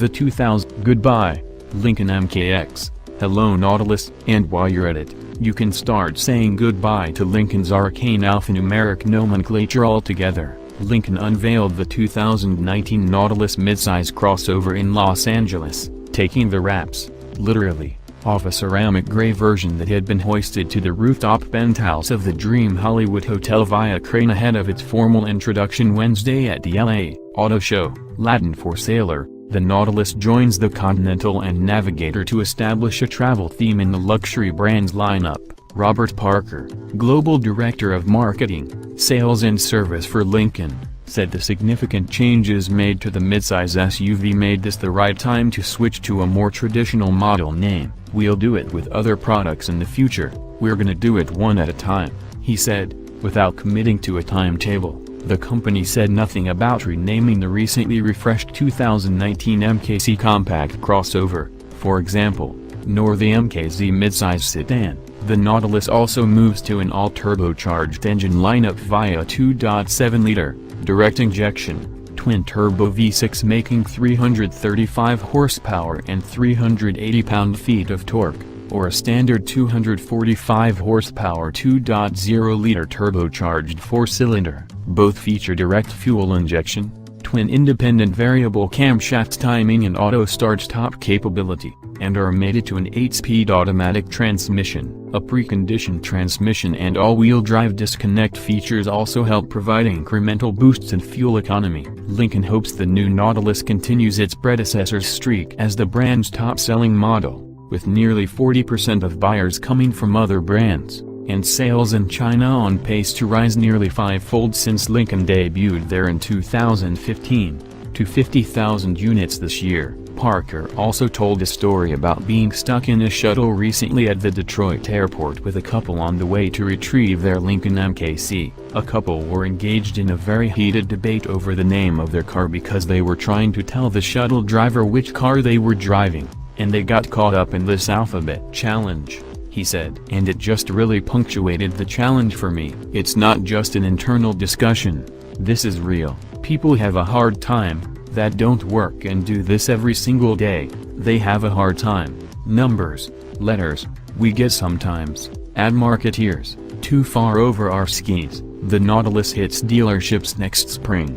the 2000 Goodbye, Lincoln MKX, hello Nautilus, and while you're at it, you can start saying goodbye to Lincoln's arcane alphanumeric nomenclature altogether. Lincoln unveiled the 2019 Nautilus midsize crossover in Los Angeles, taking the wraps, literally, off a ceramic gray version that had been hoisted to the rooftop penthouse of the Dream Hollywood Hotel via crane ahead of its formal introduction Wednesday at the LA Auto Show. Latin for sailor, the Nautilus joins the Continental and Navigator to establish a travel theme in the luxury brand's lineup. Robert Parker, Global Director of Marketing, Sales and Service for Lincoln, said the significant changes made to the midsize SUV made this the right time to switch to a more traditional model name. "We'll do it with other products in the future, we're gonna do it one at a time," he said, without committing to a timetable. The company said nothing about renaming the recently refreshed 2019 MKZ compact crossover, for example, nor the MKZ midsize sedan. The Nautilus also moves to an all-turbocharged engine lineup via 2.7-liter, direct injection, twin-turbo V6 making 335 horsepower and 380 pound-feet of torque, or a standard 245 horsepower 2.0-liter turbocharged four-cylinder. Both feature direct fuel injection, twin independent variable camshaft timing and auto start-stop capability, and are mated to an 8-speed automatic transmission. A preconditioned transmission and all-wheel drive disconnect features also help provide incremental boosts in fuel economy. Lincoln hopes the new Nautilus continues its predecessor's streak as the brand's top-selling model, with nearly 40% of buyers coming from other brands, and sales in China on pace to rise nearly five-fold since Lincoln debuted there in 2015, to 50,000 units this year. Parker also told a story about being stuck in a shuttle recently at the Detroit airport with a couple on the way to retrieve their Lincoln MKC. A couple were engaged in a very heated debate over the name of their car because they were trying to tell the shuttle driver which car they were driving, and they got caught up in this alphabet challenge, he said. "And it just really punctuated the challenge for me. It's not just an internal discussion. This is real. People have a hard time, that don't work and do this every single day. They have a hard time. Numbers, letters, we get sometimes, ad marketeers, too far over our skis." The Nautilus hits dealerships next spring.